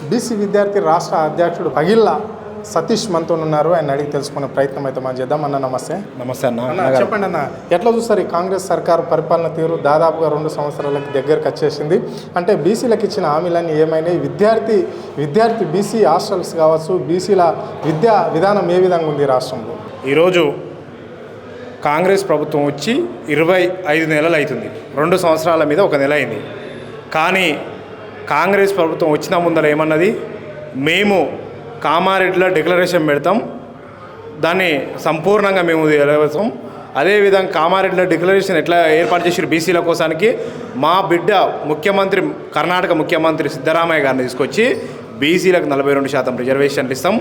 BC విద్యార్థి రాష్ట్ర అధ్యక్షుడు పగిళ్ళ సతీష్ మనతో ఉన్నారు. ఆయన అడిగి తెలుసుకునే ప్రయత్నం అయితే మనం చేద్దాం. అన్న నమస్తే. నమస్తే అన్న. చెప్పండి అన్న, ఎట్లా చూస్తారు ఈ కాంగ్రెస్ సర్కారు పరిపాలన తీరు? దాదాపుగా 2 సంవత్సరాలకి దగ్గరకు వచ్చేసింది. అంటే బీసీలకు ఇచ్చిన హామీలన్నీ ఏమైనాయి? విద్యార్థి బీసీ హాస్టల్స్ కావచ్చు, బీసీల విద్యా విధానం ఏ విధంగా ఉంది రాష్ట్రంలో? ఈరోజు కాంగ్రెస్ ప్రభుత్వం వచ్చి 25 నెలలు అవుతుంది. 2 సంవత్సరాల మీద 1 నెల అయింది. కానీ కాంగ్రెస్ ప్రభుత్వం వచ్చిన ముందర ఏమన్నది, మేము కామారెడ్డిలో డిక్లరేషన్ పెడతాం, దాన్ని సంపూర్ణంగా మేము ఎలవేస్తాం. అదేవిధంగా కామారెడ్డిలో డిక్లరేషన్ ఎట్లా ఏర్పాటు చేసారు బీసీల కోసానికి, మా బిడ్డ ముఖ్యమంత్రి కర్ణాటక ముఖ్యమంత్రి సిద్ధరామయ్య గారిని తీసుకొచ్చి బీసీలకు 42% రిజర్వేషన్లు ఇస్తాం.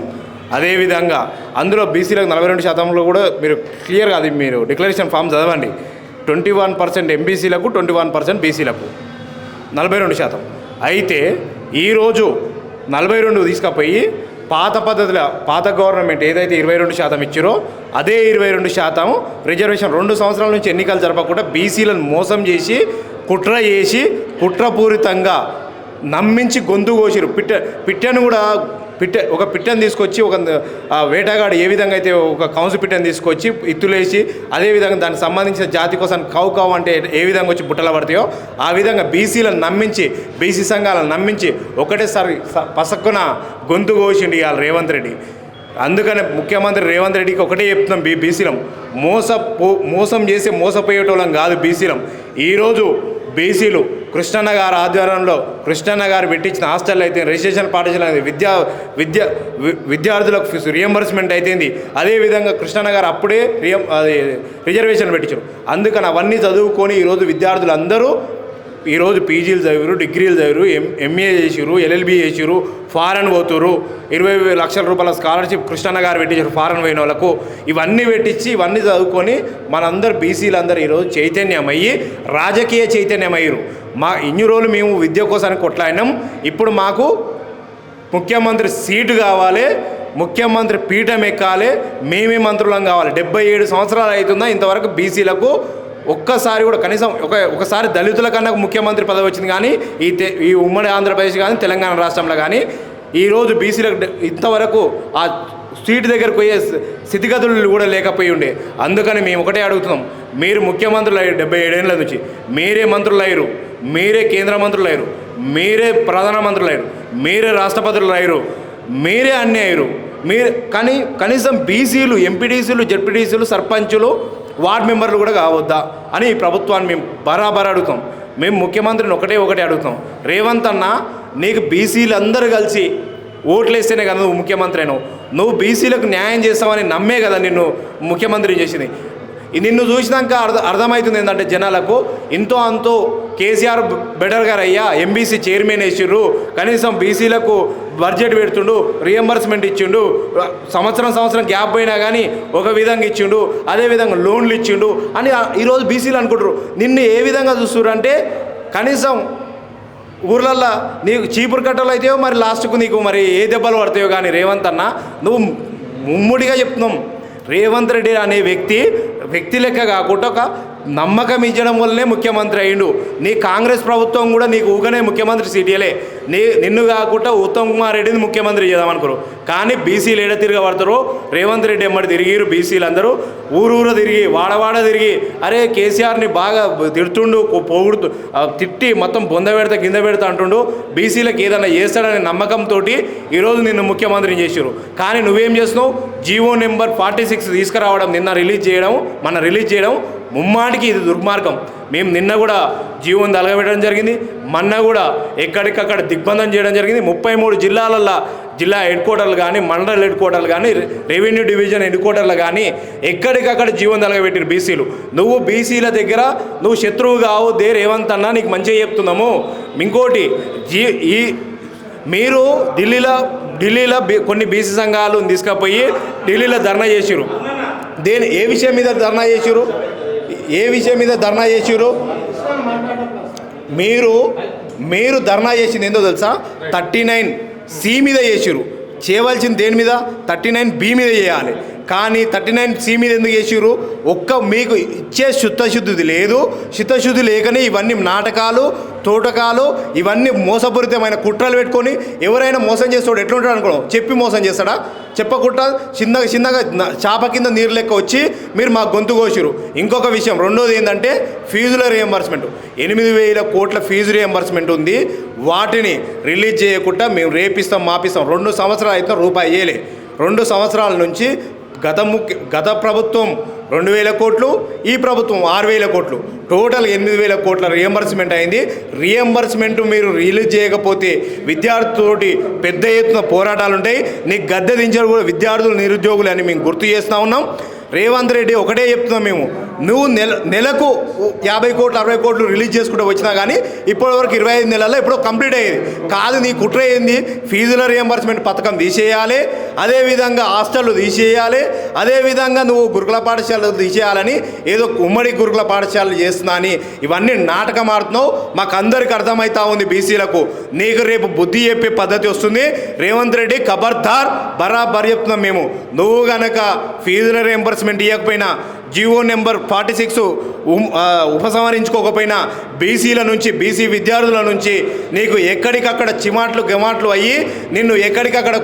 అదేవిధంగా అందులో బీసీలకు 42%లో కూడా మీరు క్లియర్గా అది మీరు డిక్లరేషన్ ఫామ్ చదవండి. 21% ఎంబీసీలకు, 21% బీసీలకు 42%. అయితే ఈరోజు 42 తీసుకుపోయి పాత పద్ధతిలో పాత గవర్నమెంట్ ఏదైతే 22% ఇచ్చారో అదే 22% రిజర్వేషన్ 2 సంవత్సరాల నుంచి ఎన్నికలు జరపకుండా బీసీలను మోసం చేసి కుట్రపూరితంగా నమ్మించి గొంతు కోసిరు. పిట్టను కూడా ఒక పిట్టను తీసుకొచ్చి ఒక వేటగాడు ఏ విధంగా అయితే ఒక కౌన్సు పిట్టను తీసుకొచ్చి ఇత్తులేసి అదేవిధంగా దానికి సంబంధించిన జాతి కోసం కావు అంటే ఏ విధంగా వచ్చి బుట్టలు పడతాయో ఆ విధంగా బీసీలను నమ్మించి బీసీ సంఘాలను నమ్మించి ఒకటేసారి పసక్కున గొంతు కోసిండి ఇవాళ రేవంత్ రెడ్డి. అందుకనే ముఖ్యమంత్రి రేవంత్ రెడ్డికి ఒకటే చెప్తున్నాం, బీసీలం మోసం చేసి మోసపోయేటోళ్ళం కాదు బీసీలం. ఈరోజు బీసీలు కృష్ణన్న గారి ఆధ్వర్యంలో కృష్ణన్న గారు పెట్టించిన హాస్టల్ అయితే రిజిస్ట్రేషన్ పాఠశాల విద్యార్థులకు రియంబర్స్మెంట్ అయిపోయింది. అదేవిధంగా కృష్ణన్న గారు అప్పుడే రిజర్వేషన్ పెట్టించారు. అందుకని అవన్నీ చదువుకొని ఈరోజు విద్యార్థులు అందరూ ఈరోజు పీజీలు చదివారు, డిగ్రీలు చదివారు, ఎంఏ చేసారు, ఎల్ఎల్బీ చేసారు, ఫారెన్ పోతురు. 20 లక్షల రూపాయల స్కాలర్షిప్ కృష్ణన్న గారు పెట్టించారు ఫారెన్ పోయిన వాళ్ళకు. ఇవన్నీ పెట్టించి ఇవన్నీ చదువుకొని మనందరూ బీసీలందరూ ఈరోజు చైతన్యమయ్యి రాజకీయ చైతన్యమయ్యారు. ఇన్ని రోజులు మేము విద్య కోసానికి కొట్లాడినాం, ఇప్పుడు మాకు ముఖ్యమంత్రి సీటు కావాలి, ముఖ్యమంత్రి పీఠం ఎక్కాలి, మేమే మంత్రులం కావాలి. 77 సంవత్సరాలు అవుతుందా ఇంతవరకు బీసీలకు ఒక్కసారి కూడా కనీసం ఒకసారి దళితుల కన్నా ముఖ్యమంత్రి పదవి వచ్చింది. కానీ ఈ ఉమ్మడి ఆంధ్రప్రదేశ్ కానీ తెలంగాణ రాష్ట్రంలో కానీ ఈరోజు బీసీలకు ఇంతవరకు ఆ సీటు దగ్గరకు పోయే స్థితిగతులు కూడా లేకపోయి ఉండే. అందుకని మేము ఒకటే అడుగుతున్నాం, మీరు ముఖ్యమంత్రులు అయ్యారు 77 ఏళ్ళ నుంచి, మీరే మంత్రులు అయ్యారు, మీరే కేంద్ర మంత్రులు అయ్యారు, మీరే ప్రధానమంత్రులు అయ్యారు, మీరే రాష్ట్రపతులు అయ్యారు, మీరే అన్నీ అయ్యారు. కానీ కనీసం బీసీలు, ఎంపీటీసీలు, జెడ్పీటీసీలు, సర్పంచులు, వార్డు మెంబర్లు కూడా కావద్దా అని ఈ ప్రభుత్వాన్ని మేము బరాబర్ అడుగుతాం. మేము ముఖ్యమంత్రిని ఒకటే అడుగుతాం, రేవంత్ అన్న నీకు బీసీలు అందరూ కలిసి ఓట్లు వేస్తేనే కదా నువ్వు ముఖ్యమంత్రి అయినావు. నువ్వు బీసీలకు న్యాయం చేస్తావని నమ్మే కదా నిన్ను ముఖ్యమంత్రి చేసింది. నిన్ను చూసినాక అర్థమవుతుంది ఏంటంటే జనాలకు ఇంతో అంతో కేసీఆర్ బెటర్ గారు అయ్యా, ఎంబీసీ చైర్మన్ వేసిండ్రు, కనీసం బీసీలకు బడ్జెట్ పెడుతుండు, రియంబర్స్మెంట్ ఇచ్చిండు, సంవత్సరం గ్యాప్ పోయినా కానీ ఒక విధంగా ఇచ్చిండు, అదేవిధంగా లోన్లు ఇచ్చిండు అని ఈరోజు బీసీలు అనుకుంటారు. నిన్ను ఏ విధంగా చూస్తున్నారు అంటే కనీసం ఊర్లల్లో నీకు చీపురు కట్టలు అవుతాయో మరి లాస్ట్కు నీకు మరి ఏ దెబ్బలు పడతాయో. కానీ రేవంత్ అన్న నువ్వు ముమ్ముడిగా చెప్తున్నాం, రేవంత్ రెడ్డి అనే వ్యక్తి లెక్క కాకుండా ఒక నమ్మకం ఇచ్చడం వల్లనే ముఖ్యమంత్రి అయ్యిండు. నీ కాంగ్రెస్ ప్రభుత్వం కూడా నీకు ఊగనే ముఖ్యమంత్రి సీటీలే, నిన్ను కాకుండా ఉత్తమ్ కుమార్ రెడ్డిని ముఖ్యమంత్రి చేద్దామనుకోరు. కానీ బీసీలు ఏడ తిరగబడతారో రేవంత్ రెడ్డి ఎమ్మడి తిరిగిరు బీసీలు అందరూ, ఊరూర తిరిగి వాడవాడ తిరిగి అరే కేసీఆర్ని బాగా తిడుతుండు, పొగుడుతూ తిట్టి మొత్తం బొంద పెడతా కింద పెడతా అంటుండు, బీసీలకు ఏదైనా చేస్తాడనే నమ్మకంతో ఈరోజు నిన్ను ముఖ్యమంత్రిని చేసారు. కానీ నువ్వేం చేస్తున్నావు, జీవో నెంబర్ 46 తీసుకురావడం, మొన్న రిలీజ్ చేయడం ముమ్మాటికి ఇది దుర్మార్గం. మేము నిన్న కూడా జీవోని తలగబెట్టడం జరిగింది, మొన్న కూడా ఎక్కడికక్కడ దిగ్బంధం చేయడం జరిగింది. 33 జిల్లాలల్లో జిల్లా హెడ్ క్వార్టర్లు కానీ, మండల హెడ్ క్వార్టర్లు కానీ, రెవెన్యూ డివిజన్ హెడ్ క్వార్టర్లు కానీ ఎక్కడికక్కడ జీవోని తలగబెట్టిరు బీసీలు. నువ్వు బీసీల దగ్గర నువ్వు శత్రువు కావు, రేవంత్ అన్న నీకు మంచిగా చెప్తున్నాము. ఇంకోటి మీరు ఢిల్లీలో కొన్ని బీసీ సంఘాలు తీసుకుపోయి ఢిల్లీలో ధర్నా చేసిరు. ఏ విషయం మీద ధర్నా చేసిరు? మీరు ధర్నా చేసింది ఏందో తెలుసా? 39C మీద చేసిరు. చేయవలసింది దేని మీద 39B మీద చేయాలి. కానీ 39C మీద ఎందుకు చేసిర్రు? మీకు ఇచ్చే చిత్తశుద్ధి లేదు. చిత్తశుద్ధి లేకనే ఇవన్నీ నాటకాలు, తోటకాలు, ఇవన్నీ మోసపూరితమైన కుట్రలు పెట్టుకొని ఎవరైనా మోసం చేస్తాడు ఎట్లుంటాడు అనుకోవడం, చెప్పి మోసం చేస్తాడా? చెప్పకుండా చిన్నగా చాప కింద నీరు లెక్క వచ్చి మీరు మా గొంతు కోసిరు. ఇంకొక విషయం, రెండోది ఏంటంటే ఫీజుల రియంబర్స్మెంట్. 8,000 కోట్ల ఫీజు రియంబర్స్మెంట్ ఉంది. వాటిని రిలీజ్ చేయకుండా మేము రేపిస్తాం, మాపిస్తాం. 2 సంవత్సరాలు అయితే రూపాయి వేయలే. 2 సంవత్సరాల నుంచి గత ప్రభుత్వం 2,000 కోట్లు, ఈ ప్రభుత్వం 6,000 కోట్లు, టోటల్ 8,000 కోట్ల రియంబర్స్మెంట్ అయింది. రియంబర్స్మెంట్ మీరు రిలీజ్ చేయకపోతే విద్యార్థులతోటి పెద్ద ఎత్తున పోరాటాలు ఉంటాయి. నీకు గద్దె దించడం కూడా విద్యార్థులు, నిరుద్యోగులు అని మేము గుర్తు చేస్తూ ఉన్నాం. రేవంత్ రెడ్డి ఒకటే చెప్తున్నాం మేము, నువ్వు నెలకు 50 కోట్లు 60 కోట్లు రిలీజ్ చేసుకుంటూ వచ్చినా కానీ ఇప్పటివరకు 25 నెలల్లో ఎప్పుడో కంప్లీట్ అయ్యేది కాదు. నీ కుట్ర ఏంది? ఫీజుల రియంబర్స్మెంట్ పథకం తీసేయాలి, అదేవిధంగా హాస్టళ్ళు తీసేయాలి, అదేవిధంగా నువ్వు గురుకుల పాఠశాలలు తీసేయాలని ఏదో ఉమ్మడి గురుకుల పాఠశాలలు చేస్తున్నా అని ఇవన్నీ నాటకం ఆడుతున్నావు. మాకు అందరికి అర్థమవుతా ఉంది బీసీలకు. నీకు రేపు బుద్ధి చెప్పే పద్ధతి వస్తుంది. రేవంత్ రెడ్డి ఖబర్దార్, బరాబర్ చెప్తున్నాం మేము. నువ్వు గనక ఫీజుల రియంబర్స్మెంట్ ఇవ్వకపోయినా, జీవో నెంబర్ 46 ఉపసంహరించుకోకపోయినా బీసీల నుంచి, బీసీ విద్యార్థుల నుంచి నీకు ఎక్కడికక్కడ చిమాట్లు గమాట్లు అయ్యి నిన్ను ఎక్కడికక్కడ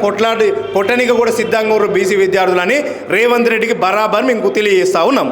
కొట్టడానికి కూడా సిద్ధంగా ఉన్నారు బీసీ విద్యార్థులని రేవంత్ రెడ్డికి బరాబర్ మేము తెలియజేస్తూ ఉన్నాం.